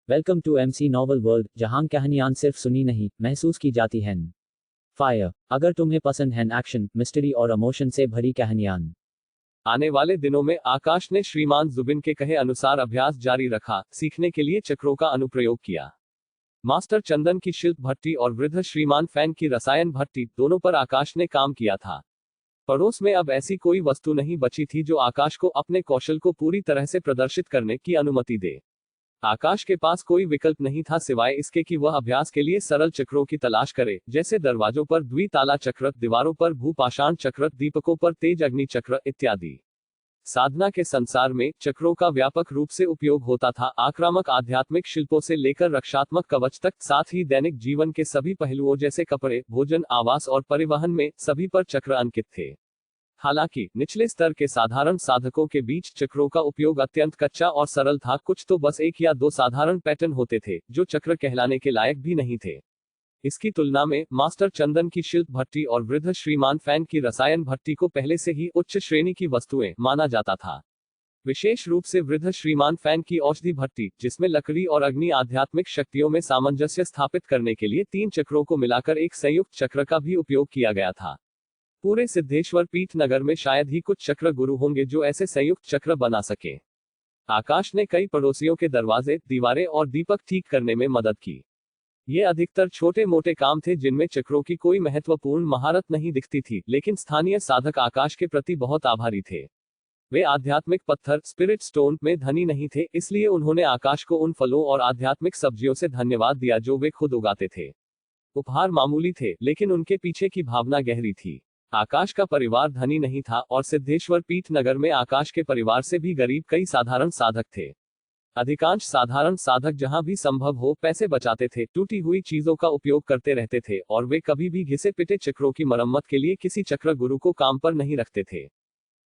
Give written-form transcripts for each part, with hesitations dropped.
Welcome to MC novel world, जहां कहानियां सिर्फ सुनी नहीं महसूस की जाती हैं। फायर। अगर तुम्हें पसंद है एक्शन, मिस्ट्री और इमोशन से भरी कहानियां। आने वाले दिनों में आकाश ने श्रीमान जुबिन के कहे अनुसार अभ्यास जारी रखा, सीखने के लिए चक्रों का अनुप्रयोग किया। मास्टर चंदन की शिल्प भट्टी और वृद्ध श्रीमान फैन की रसायन भट्टी, दोनों पर आकाश ने काम किया था। पड़ोस में अब ऐसी कोई वस्तु नहीं बची थी जो आकाश को अपने कौशल को पूरी तरह से प्रदर्शित करने की अनुमति दे। आकाश के पास कोई विकल्प नहीं था सिवाय इसके कि वह अभ्यास के लिए सरल चक्रों की तलाश करे, जैसे दरवाजों पर द्विताला चक्र, दीवारों पर भूपाषाण चक्र, दीपकों पर तेज अग्नि चक्र इत्यादि। साधना के संसार में चक्रों का व्यापक रूप से उपयोग होता था, आक्रामक आध्यात्मिक शिल्पों से लेकर रक्षात्मक कवच तक, साथ ही दैनिक जीवन के सभी पहलुओं जैसे कपड़े, भोजन, आवास और परिवहन में सभी पर चक्र अंकित थे। हालांकि निचले स्तर के साधारण साधकों के बीच चक्रों का उपयोग अत्यंत कच्चा और सरल था, कुछ तो बस एक या दो साधारण पैटर्न होते थे जो चक्र कहलाने के लायक भी नहीं थे। इसकी तुलना में मास्टर चंदन की शिल्प भट्टी और वृद्ध श्रीमान फैन की रसायन भट्टी को पहले से ही उच्च श्रेणी की वस्तुएं माना जाता था। विशेष रूप से वृद्ध श्रीमान फैन की औषधि भट्टी, जिसमें लकड़ी और अग्नि आध्यात्मिक शक्तियों में सामंजस्य स्थापित करने के लिए 3 चक्रों को मिलाकर एक संयुक्त चक्र का भी उपयोग किया गया था। पूरे सिद्धेश्वर पीठ नगर में शायद ही कुछ चक्र गुरु होंगे जो ऐसे संयुक्त चक्र बना सके। आकाश ने कई पड़ोसियों के दरवाजे, दीवारें और दीपक ठीक करने में मदद की। ये अधिकतर छोटे मोटे काम थे जिनमें चक्रों की कोई महत्वपूर्ण महारत नहीं दिखती थी, लेकिन स्थानीय साधक आकाश के प्रति बहुत आभारी थे। वे आध्यात्मिक पत्थर, स्पिरिट स्टोन में धनी नहीं थे, इसलिए उन्होंने आकाश को उन फलों और आध्यात्मिक सब्जियों से धन्यवाद दिया जो वे खुद उगाते थे। उपहार मामूली थे, लेकिन उनके पीछे की भावना गहरी थी। आकाश का परिवार धनी नहीं था और सिद्धेश्वर पीठ नगर में आकाश के परिवार से भी गरीब कई साधारण साधक थे। अधिकांश साधारण साधक जहां भी संभव हो पैसे बचाते थे, टूटी हुई चीजों का उपयोग करते रहते थे और वे कभी भी घिसे पिटे चक्रों की मरम्मत के लिए किसी चक्र गुरु को काम पर नहीं रखते थे।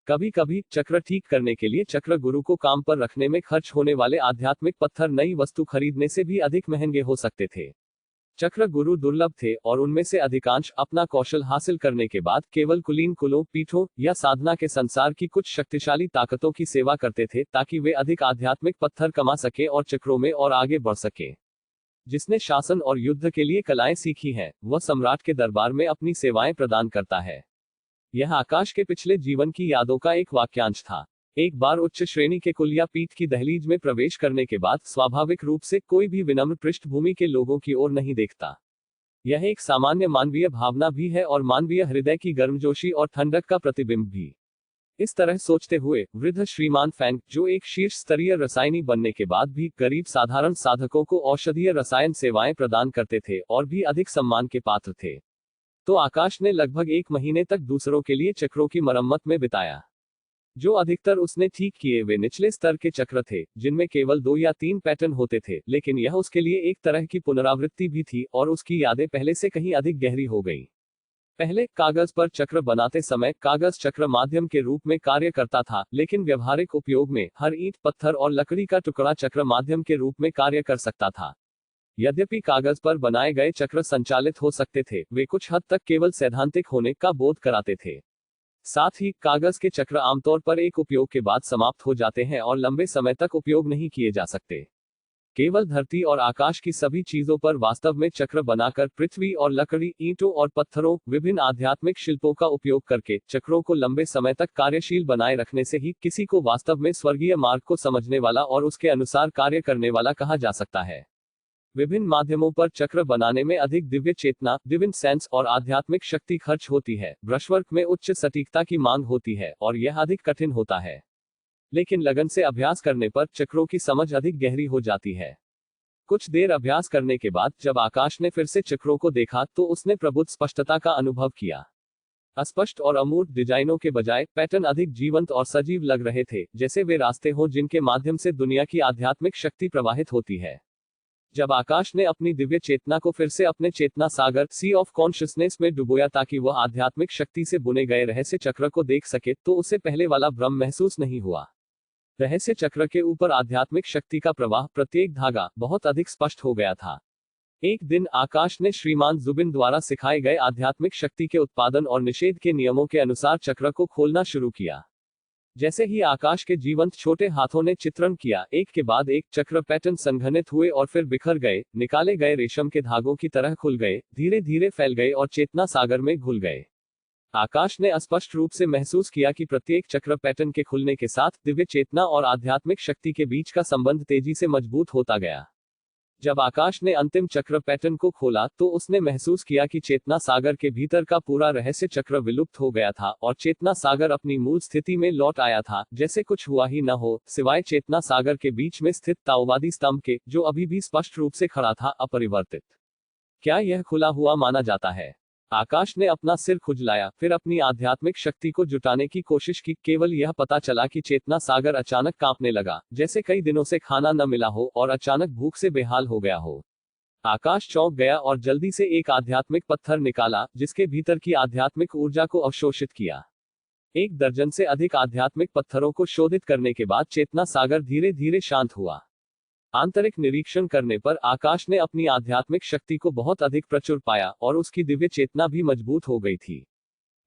कभी कभी चक्र ठीक करने के लिए चक्र गुरु को काम पर रखने में खर्च होने वाले आध्यात्मिक पत्थर नई वस्तु खरीदने से भी अधिक महंगे हो सकते थे। चक्र गुरु दुर्लभ थे और उनमें से अधिकांश अपना कौशल हासिल करने के बाद केवल कुलीन कुलों, पीठों या साधना के संसार की कुछ शक्तिशाली ताकतों की सेवा करते थे ताकि वे अधिक आध्यात्मिक पत्थर कमा सके और चक्रों में और आगे बढ़ सके। जिसने शासन और युद्ध के लिए कलाएं सीखी हैं, वह सम्राट के दरबार में अपनी सेवाएं प्रदान करता है। यह आकाश के पिछले जीवन की यादों का एक वाक्यांश था। एक बार उच्च श्रेणी के कुल या पीठ की दहलीज में प्रवेश करने के बाद स्वाभाविक रूप से कोई भी विनम्र पृष्ठभूमि के लोगों की ओर नहीं देखता। यह एक सामान्य मानवीय भावना भी है और मानवीय हृदय की गर्मजोशी और ठंडक का प्रतिबिंब भी। इस तरह सोचते हुए वृद्ध श्रीमान फैंग, जो एक शीर्ष स्तरीय रसायनी बनने के बाद भी गरीब साधारण साधकों को औषधीय रसायन सेवाएं प्रदान करते थे और भी अधिक सम्मान के पात्र थे, तो आकाश ने लगभग 1 महीने तक दूसरों के लिए चक्रों की मरम्मत में बिताया। जो अधिकतर उसने ठीक किए वे निचले स्तर के चक्र थे, जिनमें केवल 2 या 3 पैटर्न होते थे, लेकिन यह उसके लिए एक तरह की पुनरावृत्ति भी थी और उसकी यादें पहले से कहीं अधिक गहरी हो गईं। पहले कागज पर चक्र बनाते समय कागज चक्र माध्यम के रूप में कार्य करता था, लेकिन व्यवहारिक उपयोग में हर ईंट, पत्थर और लकड़ी का टुकड़ा चक्र माध्यम के रूप में कार्य कर सकता था। यद्यपि कागज पर बनाए गए चक्र संचालित हो सकते थे, वे कुछ हद तक केवल सैद्धांतिक होने का बोध कराते थे। साथ ही कागज के चक्र आमतौर पर एक उपयोग के बाद समाप्त हो जाते हैं और लंबे समय तक उपयोग नहीं किए जा सकते। केवल धरती और आकाश की सभी चीजों पर वास्तव में चक्र बनाकर पृथ्वी और लकड़ी, ईंटों और पत्थरों, विभिन्न आध्यात्मिक शिल्पों का उपयोग करके चक्रों को लंबे समय तक कार्यशील बनाए रखने से ही किसी को वास्तव में स्वर्गीय मार्ग को समझने वाला और उसके अनुसार कार्य करने वाला कहा जा सकता है। विभिन्न माध्यमों पर चक्र बनाने में अधिक दिव्य चेतना, डिविन सेंस और आध्यात्मिक शक्ति खर्च होती है। ब्रशवर्क में उच्च सटीकता की मांग होती है और यह अधिक कठिन होता है, लेकिन लगन से अभ्यास करने पर चक्रों की समझ अधिक गहरी हो जाती है। कुछ देर अभ्यास करने के बाद जब आकाश ने फिर से चक्रों को देखा तो उसने प्रबुद्ध स्पष्टता का अनुभव किया। अस्पष्ट और अमूर्त डिजाइनों के बजाय पैटर्न अधिक जीवंत और सजीव लग रहे थे, जैसे वे रास्ते हों जिनके माध्यम से दुनिया की आध्यात्मिक शक्ति प्रवाहित होती है। जब आकाश ने अपनी दिव्य चेतना को फिर से अपने चेतना सागर, सी ऑफ कॉन्शियसनेस में डुबोया ताकि वह आध्यात्मिक शक्ति से बुने गए रहस्य चक्र को देख सके, तो उसे पहले वाला भ्रम महसूस नहीं हुआ। रहस्य चक्र के ऊपर आध्यात्मिक शक्ति का प्रवाह, प्रत्येक धागा, बहुत अधिक स्पष्ट हो गया था। एक दिन आकाश ने श्रीमान जुबिन द्वारा सिखाए गए आध्यात्मिक शक्ति के उत्पादन और निषेध के नियमों के अनुसार चक्र को खोलना शुरू किया। जैसे ही आकाश के जीवंत छोटे हाथों ने चित्रण किया, एक के बाद एक चक्र पैटर्न संघनित हुए और फिर बिखर गए, निकाले गए रेशम के धागों की तरह खुल गए, धीरे धीरे फैल गए और चेतना सागर में घुल गए। आकाश ने स्पष्ट रूप से महसूस किया कि प्रत्येक चक्र पैटर्न के खुलने के साथ दिव्य चेतना और आध्यात्मिक शक्ति के बीच का संबंध तेजी से मजबूत होता गया। जब आकाश ने अंतिम चक्र पैटर्न को खोला तो उसने महसूस किया कि चेतना सागर के भीतर का पूरा रहस्य चक्र विलुप्त हो गया था और चेतना सागर अपनी मूल स्थिति में लौट आया था, जैसे कुछ हुआ ही न हो, सिवाय चेतना सागर के बीच में स्थित ताओवादी स्तंभ के, जो अभी भी स्पष्ट रूप से खड़ा था, अपरिवर्तित। क्या यह खुला हुआ माना जाता है? आकाश ने अपना सिर खुजलाया, फिर अपनी आध्यात्मिक शक्ति को जुटाने की कोशिश की। केवल यह पता चला कि चेतना सागर अचानक कांपने लगा, जैसे कई दिनों से खाना न मिला हो और अचानक भूख से बेहाल हो गया हो। आकाश चौंक गया और जल्दी से एक आध्यात्मिक पत्थर निकाला, जिसके भीतर की आध्यात्मिक ऊर्जा को अवशोषित किया। 1 दर्जन से अधिक आध्यात्मिक पत्थरों को शोधित करने के बाद चेतना सागर धीरे धीरे शांत हुआ। आंतरिक निरीक्षण करने पर आकाश ने अपनी आध्यात्मिक शक्ति को बहुत अधिक प्रचुर पाया और उसकी दिव्य चेतना भी मजबूत हो गई थी।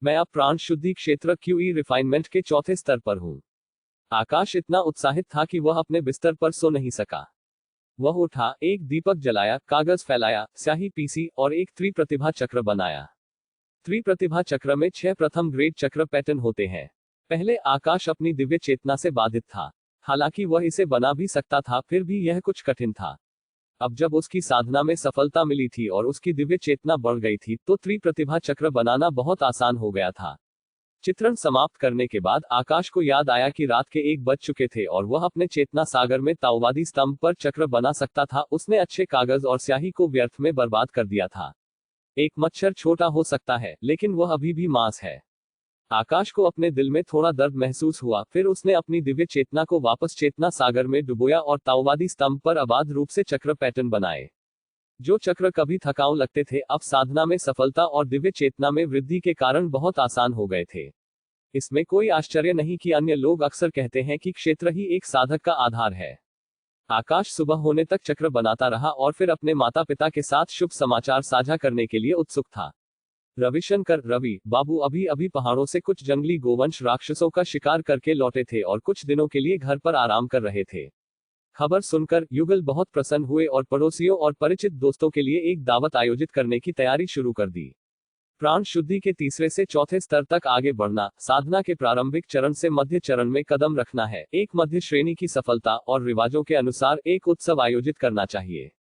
मैं अब प्राण शुद्धि क्षेत्र QE रिफाइनमेंट के चौथे स्तर पर हूं। आकाश इतना उत्साहित था कि वह अपने बिस्तर पर सो नहीं सका। वह उठा, एक दीपक जलाया, कागज फैलाया, स्याही पीसी और एक त्रिप्रतिभा चक्र बनाया। त्रिप्रतिभा चक्र में 6 प्रथम ग्रेड चक्र पैटर्न होते हैं। पहले आकाश अपनी दिव्य चेतना से बाधित था। हालांकि वह इसे बना भी सकता था, फिर भी यह कुछ कठिन था। अब जब उसकी साधना में सफलता मिली थी और उसकी दिव्य चेतना बढ़ गई थी, तो त्रिप्रतिभा चक्र बनाना बहुत आसान हो गया था। चित्रण समाप्त करने के बाद आकाश को याद आया कि रात के 1 बज चुके थे और वह अपने चेतना सागर में ताओवादी स्तंभ पर चक्र बना सकता था। उसने अच्छे कागज और स्याही को व्यर्थ में बर्बाद कर दिया था। एक मच्छर छोटा हो सकता है, लेकिन वह अभी भी मांस है। आकाश को अपने दिल में थोड़ा दर्द महसूस हुआ, फिर उसने अपनी दिव्य चेतना को वापस चेतना सागर में डुबोया और ताओवादी स्तंभ पर अबाध रूप से चक्र पैटर्न बनाए। जो चक्र कभी थकाऊ लगते थे, अब साधना में सफलता और दिव्य चेतना में वृद्धि के कारण बहुत आसान हो गए थे। इसमें कोई आश्चर्य नहीं कि अन्य लोग अक्सर कहते हैं कि क्षेत्र ही एक साधक का आधार है। आकाश सुबह होने तक चक्र बनाता रहा और फिर अपने माता पिता के साथ शुभ समाचार साझा करने के लिए उत्सुक था। रविशंकर रवि बाबू अभी अभी पहाड़ों से कुछ जंगली गोवंश राक्षसों का शिकार करके लौटे थे और कुछ दिनों के लिए घर पर आराम कर रहे थे। खबर सुनकर युगल बहुत प्रसन्न हुए और पड़ोसियों और परिचित दोस्तों के लिए एक दावत आयोजित करने की तैयारी शुरू कर दी। प्राण शुद्धि के तीसरे से चौथे स्तर तक आगे बढ़ना, साधना के प्रारंभिक चरण से मध्य चरण में कदम रखना है। एक मध्य श्रेणी की सफलता और रिवाजों के अनुसार एक उत्सव आयोजित करना चाहिए।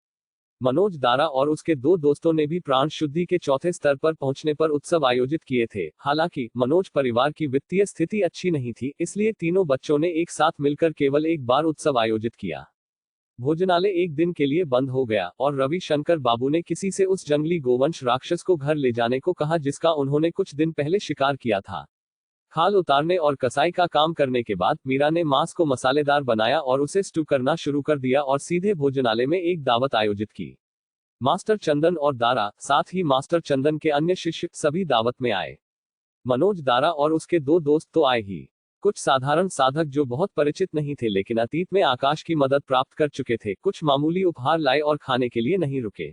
मनोज दारा और उसके 2 दोस्तों ने भी प्राण शुद्धि के चौथे स्तर पर पहुंचने पर उत्सव आयोजित किए थे। हालांकि मनोज परिवार की वित्तीय स्थिति अच्छी नहीं थी, इसलिए तीनों बच्चों ने एक साथ मिलकर केवल एक बार उत्सव आयोजित किया। भोजनालय एक दिन के लिए बंद हो गया और रवि शंकर बाबू ने किसी से उस जंगली गोवंश राक्षस को घर ले जाने को कहा, जिसका उन्होंने कुछ दिन पहले शिकार किया था। खाल उतारने और कसाई का काम करने के बाद मीरा ने मांस को मसालेदार बनाया और उसे स्टू करना शुरू कर दिया और सीधे भोजनालय में एक दावत आयोजित की। मास्टर चंदन और दारा, साथ ही मास्टर चंदन के अन्य शिष्य, सभी दावत में आए। मनोज दारा और उसके 2 दोस्त तो आए ही। कुछ साधारण साधक जो बहुत परिचित नहीं थे लेकिन अतीत में आकाश की मदद प्राप्त कर चुके थे, कुछ मामूली उपहार लाए और खाने के लिए नहीं रुके।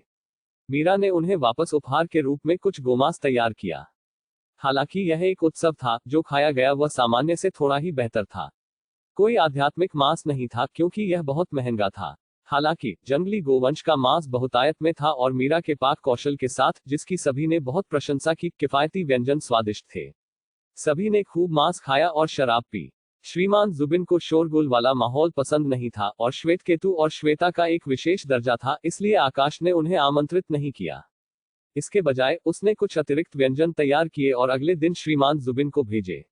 मीरा ने उन्हें वापस उपहार के रूप में कुछ गोमांस तैयार किया। हालांकि यह एक उत्सव था, जो खाया गया वह सामान्य से थोड़ा ही बेहतर था। कोई आध्यात्मिक मांस नहीं था क्योंकि यह बहुत महंगा था। हालांकि जंगली गोवंश का मांस बहुतायत में था और मीरा के पाक कौशल के साथ, जिसकी सभी ने बहुत प्रशंसा की, किफायती व्यंजन स्वादिष्ट थे। सभी ने खूब मांस खाया और शराब पी। श्रीमान जुबिन को शोरगुल वाला माहौल पसंद नहीं था और श्वेत केतु और श्वेता का एक विशेष दर्जा था, इसलिए आकाश ने उन्हें आमंत्रित नहीं किया। इसके बजाय उसने कुछ अतिरिक्त व्यंजन तैयार किए और अगले दिन श्रीमान जुबिन को भेजे।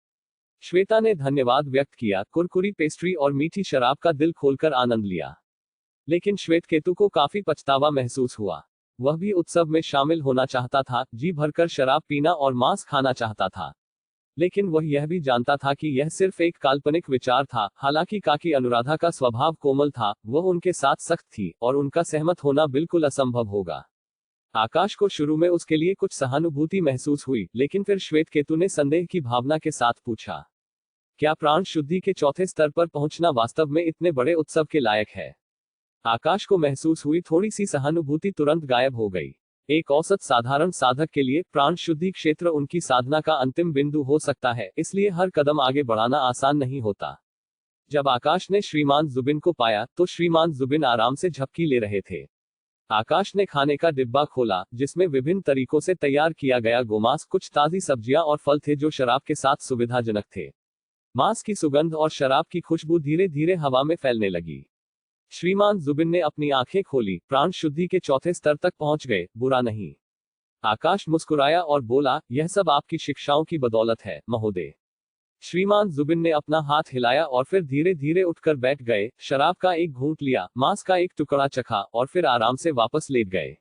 श्वेता ने धन्यवाद व्यक्त किया, कुरकुरी पेस्ट्री और मीठी शराब का दिल खोलकर आनंद लिया। लेकिन श्वेत केतु को काफी पछतावा महसूस हुआ। वह भी उत्सव में शामिल होना चाहता था, जी भरकर शराब पीना और मांस खाना चाहता था। लेकिन वह यह भी जानता था कि यह सिर्फ एक काल्पनिक विचार था। हालांकि काकी अनुराधा का स्वभाव कोमल था, वह उनके साथ सख्त थी और उनका सहमत होना बिल्कुल असंभव होगा। आकाश को शुरू में उसके लिए कुछ सहानुभूति महसूस हुई, लेकिन फिर श्वेत केतु ने संदेह की भावना के साथ पूछा, क्या प्राण शुद्धि के चौथे स्तर पर पहुंचना वास्तव में इतने बड़े उत्सव के लायक है? आकाश को महसूस हुई थोड़ी सी सहानुभूति तुरंत गायब हो गई। एक औसत साधारण साधक के लिए प्राण शुद्धि क्षेत्र उनकी साधना का अंतिम बिंदु हो सकता है, इसलिए हर कदम आगे बढ़ाना आसान नहीं होता। जब आकाश ने श्रीमान जुबिन को पाया तो श्रीमान जुबिन आराम से झपकी ले रहे थे। आकाश ने खाने का डिब्बा खोला, जिसमें विभिन्न तरीकों से तैयार किया गया गोमांस, कुछ ताजी सब्जियां और फल थे जो शराब के साथ सुविधाजनक थे। मांस की सुगंध और शराब की खुशबू धीरे धीरे हवा में फैलने लगी। श्रीमान जुबिन ने अपनी आंखें खोली, प्राण शुद्धि के चौथे स्तर तक पहुंच गए, बुरा नहीं। आकाश मुस्कुराया और बोला, यह सब आपकी शिक्षाओं की बदौलत है, महोदय। श्रीमान जुबिन ने अपना हाथ हिलाया और फिर धीरे धीरे उठकर बैठ गए, शराब का एक घूंट लिया, मांस का एक टुकड़ा चखा और फिर आराम से वापस लेट गए।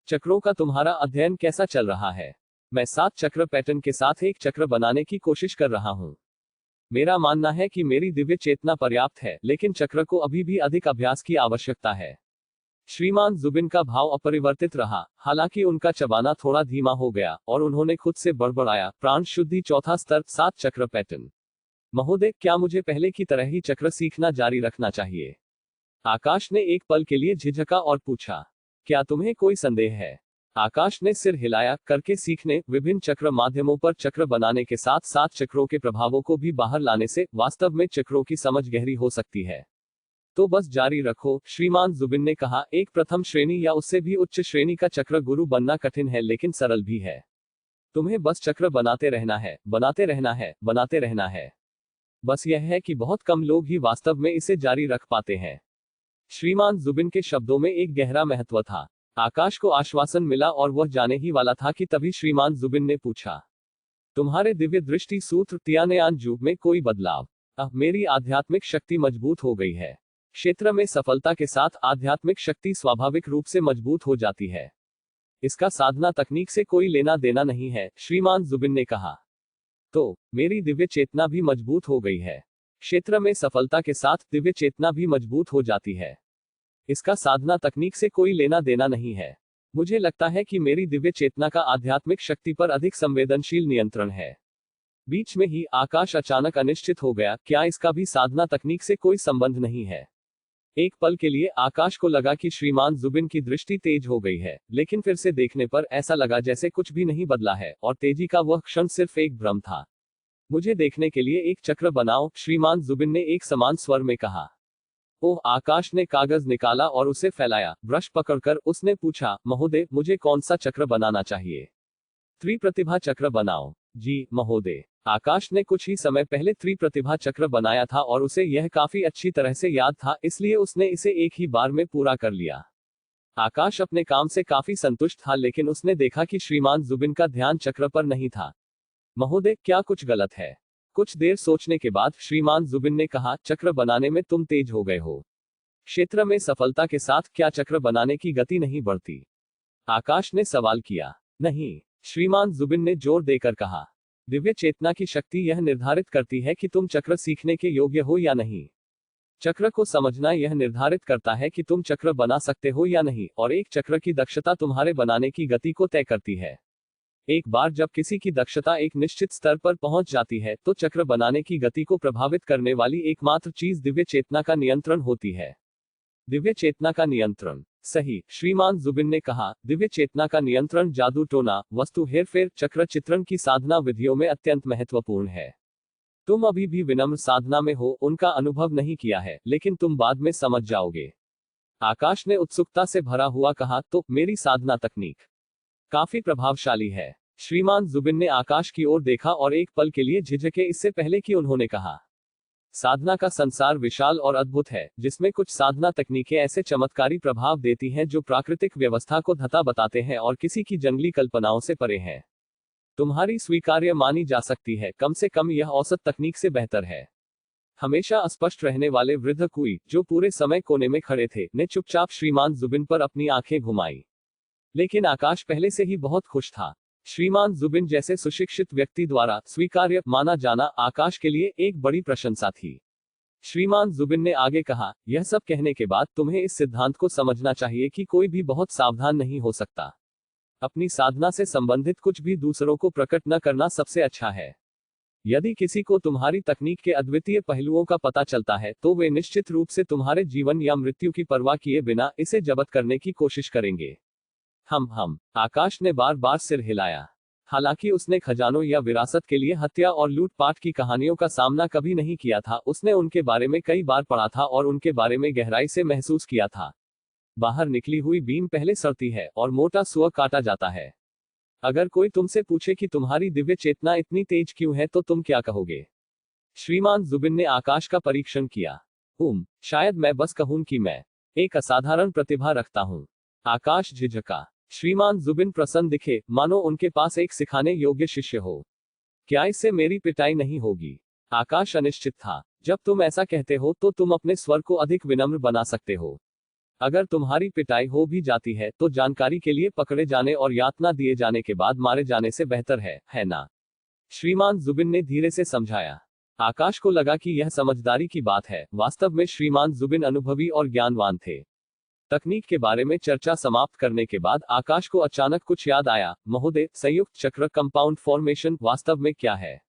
चक्रों का तुम्हारा अध्ययन कैसा चल रहा है? मैं 7 चक्र पैटर्न के साथ एक चक्र बनाने की कोशिश कर रहा हूं। मेरा मानना है कि मेरी दिव्य चेतना पर्याप्त है, लेकिन चक्र को अभी भी अधिक अभ्यास की आवश्यकता है। श्रीमान जुबिन का भाव अपरिवर्तित रहा, हालांकि उनका चबाना थोड़ा धीमा हो गया और उन्होंने खुद से बड़बड़ाया, प्राण शुद्धि चौथा स्तर, 7 चक्र पैटर्न। महोदय, क्या मुझे पहले की तरह ही चक्र सीखना जारी रखना चाहिए? आकाश ने एक पल के लिए झिझका और पूछा, क्या तुम्हें कोई संदेह है? आकाश ने सिर हिलाया करके सीखने, विभिन्न चक्र माध्यमों पर चक्र बनाने के साथ साथ चक्रों के प्रभावों को भी बाहर लाने से वास्तव में चक्रों की समझ गहरी हो सकती है। तो बस जारी रखो, श्रीमान जुबिन ने कहा। एक प्रथम श्रेणी या उससे भी उच्च श्रेणी का चक्र गुरु बनना कठिन है, लेकिन सरल भी है। तुम्हें बस चक्र बनाते रहना है, बनाते रहना है, बनाते रहना है। बस यह है कि बहुत कम लोग ही वास्तव में इसे जारी रख पाते हैं। श्रीमान जुबिन के शब्दों में एक गहरा महत्व था। आकाश को आश्वासन मिला और वह जाने ही वाला था कि तभी श्रीमान जुबिन ने पूछा, तुम्हारे दिव्य दृष्टि सूत्र तियानयान युग में कोई बदलाव? अब मेरी आध्यात्मिक शक्ति मजबूत हो गई है। क्षेत्र में सफलता के साथ आध्यात्मिक शक्ति स्वाभाविक रूप से मजबूत हो जाती है। इसका साधना तकनीक से कोई लेना देना नहीं है, श्रीमान जुबिन ने कहा। तो मेरी दिव्य चेतना भी मजबूत हो गई है। क्षेत्र में सफलता के साथ दिव्य चेतना भी मजबूत हो जाती है। इसका साधना तकनीक से कोई लेना देना नहीं है। मुझे लगता है कि मेरी दिव्य चेतना का आध्यात्मिक शक्ति पर अधिक संवेदनशील नियंत्रण है। बीच में ही आकाश अचानक अनिश्चित हो गया, क्या इसका भी साधना तकनीक से कोई संबंध नहीं है? एक पल के लिए आकाश को लगा कि श्रीमान जुबिन की दृष्टि तेज हो गई है, लेकिन फिर से देखने पर ऐसा लगा जैसे कुछ भी नहीं बदला है और तेजी का वह क्षण सिर्फ एक भ्रम था। मुझे देखने के लिए एक चक्र बनाओ, श्रीमान जुबिन ने एक समान स्वर में कहा। ओह, आकाश ने कागज निकाला और उसे फैलाया। ब्रश पकड़कर उसने पूछा, महोदय, मुझे कौन सा चक्र बनाना चाहिए? त्रिप्रतिभा चक्र बनाओ। जी महोदय। आकाश ने कुछ ही समय पहले त्रिप्रतिभा चक्र बनाया था और उसे यह काफी अच्छी तरह से याद था, इसलिए उसने इसे एक ही बार में पूरा कर लिया। आकाश अपने काम से काफी संतुष्ट था, लेकिन उसने देखा कि श्रीमान जुबिन का ध्यान चक्र पर नहीं था। महोदय, क्या कुछ गलत है? कुछ देर सोचने के बाद श्रीमान जुबिन ने कहा, चक्र बनाने में तुम तेज हो गए हो। क्षेत्र में सफलता के साथ क्या चक्र बनाने की गति नहीं बढ़ती? आकाश ने सवाल किया। नहीं, श्रीमान जुबिन ने जोर देकर कहा। दिव्य चेतना की शक्ति यह निर्धारित करती है कि तुम चक्र सीखने के योग्य हो या नहीं। चक्र को समझना यह निर्धारित करता है कि तुम चक्र बना सकते हो या नहीं, और एक चक्र की दक्षता तुम्हारे बनाने की गति को तय करती है। एक बार जब किसी की दक्षता एक निश्चित स्तर पर पहुंच जाती है, तो चक्र बनाने की गति को प्रभावित करने वाली एकमात्र चीज दिव्य चेतना का नियंत्रण होती है। दिव्य चेतना का नियंत्रण। सही, श्रीमान जुबिन ने कहा। दिव्य चेतना का नियंत्रण जादू टोना, वस्तु हेरफेर, चक्र चित्रण की साधना विधियों में अत्यंत महत्वपूर्ण है। तुम अभी भी विनम्र साधना में हो, उनका अनुभव नहीं किया है, लेकिन तुम बाद में समझ जाओगे। आकाश ने उत्सुकता से भरा हुआ कहा, तो मेरी साधना तकनीक काफी प्रभावशाली है। श्रीमान जुबिन ने आकाश की ओर देखा और एक पल के लिए झिझके, इससे पहले कि उन्होंने कहा। साधना का संसार विशाल और अद्भुत है, जिसमें कुछ साधना तकनीकें ऐसे चमत्कारी प्रभाव देती हैं जो प्राकृतिक व्यवस्था को धता बताते हैं और किसी की जंगली कल्पनाओं से परे हैं। तुम्हारी स्वीकार्य मानी जा सकती है, कम से कम यह औसत तकनीक से बेहतर है। हमेशा अस्पष्ट रहने वाले वृद्ध कुई, जो पूरे समय कोने में खड़े थे, ने चुपचाप श्रीमान जुबिन पर अपनी आंखें घुमाई। लेकिन आकाश पहले से ही बहुत खुश था। श्रीमान जुबिन जैसे सुशिक्षित व्यक्ति द्वारा स्वीकार्य माना जाना आकाश के लिए एक बड़ी प्रशंसा थी। श्रीमान जुबिन ने आगे कहा, यह सब कहने के बाद तुम्हें इस सिद्धांत को समझना चाहिए कि कोई भी बहुत सावधान नहीं हो सकता। अपनी साधना से संबंधित कुछ भी दूसरों को प्रकट न करना सबसे अच्छा है। यदि किसी को तुम्हारी तकनीक के अद्वितीय पहलुओं का पता चलता है, तो वे निश्चित रूप से तुम्हारे जीवन या मृत्यु की परवाह किए बिना इसे जब्त करने की कोशिश करेंगे। हम आकाश ने बार बार सिर हिलाया। हालांकि उसने खजानों या विरासत के लिए हत्या और लूटपाट की कहानियों का सामना कभी नहीं किया था, उसने उनके बारे में कई बार पढ़ा था और उनके बारे में गहराई से महसूस किया था। बाहर निकली हुई बीम पहले सड़ती है और मोटा सुअ काटा जाता है। अगर कोई तुमसे पूछे कि तुम्हारी दिव्य चेतना इतनी तेज क्यों है तो तुम क्या कहोगे? श्रीमान जुबिन ने आकाश का परीक्षण किया। शायद मैं बस कहूं कि मैं एक असाधारण प्रतिभा रखता हूं। आकाश झिझका। श्रीमान जुबिन प्रसन्न दिखे, मानो उनके पास एक सिखाने योग्य शिष्य हो। क्या इससे मेरी पिटाई नहीं होगी? आकाश अनिश्चित था। जब तुम ऐसा कहते हो तो तुम अपने स्वर को अधिक विनम्र बना सकते हो। अगर तुम्हारी पिटाई हो भी जाती है तो जानकारी के लिए पकड़े जाने और यातना दिए जाने के बाद मारे जाने से बेहतर है ना? श्रीमान जुबिन ने धीरे से समझाया। आकाश को लगा कि यह समझदारी की बात है। वास्तव में श्रीमान जुबिन अनुभवी और ज्ञानवान थे। तकनीक के बारे में चर्चा समाप्त करने के बाद आकाश को अचानक कुछ याद आया। महोदय, संयुक्त चक्र कंपाउंड फॉर्मेशन वास्तव में क्या है?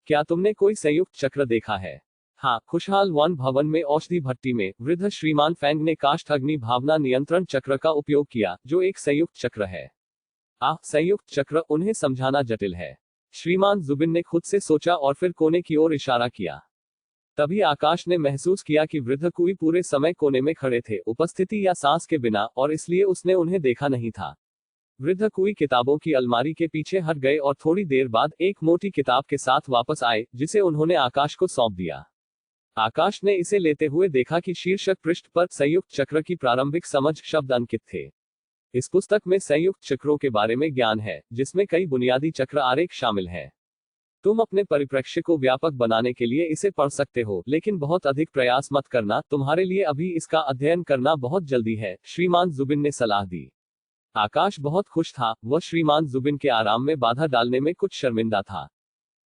क्या तुमने कोई संयुक्त चक्र देखा है? हाँ, खुशहाल वन भवन में औषधि भट्टी में वृद्ध श्रीमान फैंग ने काष्ठ अग्नि भावना नियंत्रण चक्र का उपयोग किया, जो एक संयुक्त चक्र है। संयुक्त चक्र, उन्हें समझाना जटिल है। श्रीमान जुबिन ने खुद से सोचा और फिर कोने की ओर इशारा किया। तभी आकाश ने महसूस किया कि वृद्ध कुई पूरे समय कोने में खड़े थे, उपस्थिति या सांस के बिना, और इसलिए उसने उन्हें देखा नहीं था। वृद्ध कुई किताबों की अलमारी के पीछे हट गए और थोड़ी देर बाद एक मोटी किताब के साथ वापस आए, जिसे उन्होंने आकाश को सौंप दिया। आकाश ने इसे लेते हुए देखा कि शीर्षक पृष्ठ पर संयुक्त चक्र की प्रारंभिक समझ शब्द अंकित थे। इस पुस्तक में संयुक्त चक्रों के बारे में ज्ञान है, जिसमें कई बुनियादी चक्र आरेख शामिल हैं। तुम अपने परिप्रेक्ष्य को व्यापक बनाने के लिए इसे पढ़ सकते हो, लेकिन बहुत अधिक प्रयास मत करना। तुम्हारे लिए अभी इसका अध्ययन करना बहुत जल्दी है, श्रीमान जुबिन ने सलाह दी। आकाश बहुत खुश था। वह श्रीमान जुबिन के आराम में बाधा डालने में कुछ शर्मिंदा था।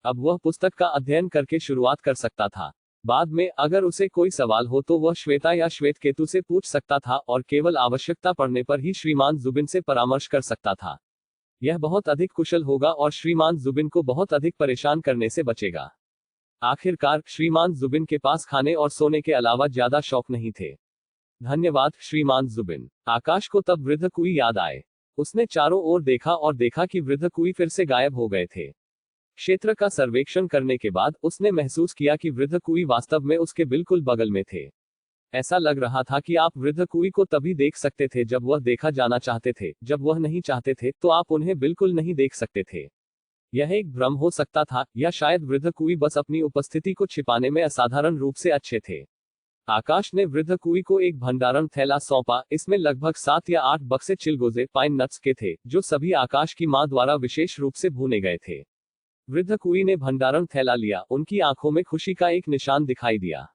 अब वह पुस्तक का अध्ययन करके शुरुआत कर सकता था। बाद में अगर उसे कोई सवाल हो तो वह श्वेता या श्वेत केतु से पूछ सकता था और केवल आवश्यकता पड़ने पर ही श्रीमान जुबिन से परामर्श कर सकता था। यह बहुत अधिक कुशल होगा और श्रीमान जुबिन को बहुत अधिक परेशान करने से बचेगा। आखिरकार श्रीमान जुबिन के पास खाने और सोने के अलावा ज्यादा शौक नहीं थे। धन्यवाद श्रीमान जुबिन। आकाश को तब वृद्ध कुई याद आए। उसने चारों ओर देखा और देखा कि वृद्ध कुई फिर से गायब हो गए थे। क्षेत्र का सर्वेक्षण करने के बाद उसने महसूस किया कि वृद्ध कुई वास्तव में उसके बिल्कुल बगल में थे। ऐसा लग रहा था कि आप वृद्ध कुई को तभी देख सकते थे जब वह देखा जाना चाहते थे। जब वह नहीं चाहते थे तो आप उन्हें बिल्कुल नहीं देख सकते थे। यह एक भ्रम हो सकता था, या शायद वृद्ध कुई बस अपनी उपस्थिति को छिपाने में असाधारण रूप से अच्छे थे। आकाश ने वृद्ध कुई को एक भंडारण थैला सौंपा। इसमें लगभग 7 या 8 बक्से चिलगोजे पाइन नट्स के थे, जो सभी आकाश की मां द्वारा विशेष रूप से भुने गए थे। वृद्ध कुई ने भंडारण थैला लिया। उनकी आंखों में खुशी का एक निशान दिखाई दिया।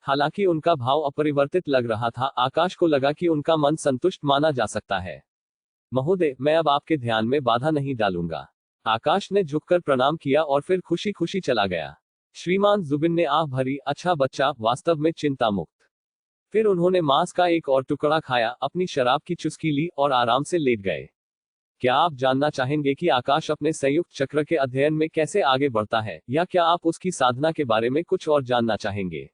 हालांकि उनका भाव अपरिवर्तित लग रहा था, आकाश को लगा कि उनका मन संतुष्ट माना जा सकता है। महोदय, मैं अब आपके ध्यान में बाधा नहीं डालूंगा। आकाश ने झुककर प्रणाम किया और फिर खुशी खुशी चला गया। श्रीमान जुबिन ने आह भरी, अच्छा बच्चा, वास्तव में चिंता मुक्त। फिर उन्होंने मांस का एक और टुकड़ा खाया, अपनी शराब की चुस्की ली और आराम से लेट गए। क्या आप जानना चाहेंगे कि आकाश अपने संयुक्त चक्र के अध्ययन में कैसे आगे बढ़ता है, या क्या आप उसकी साधना के बारे में कुछ और जानना चाहेंगे?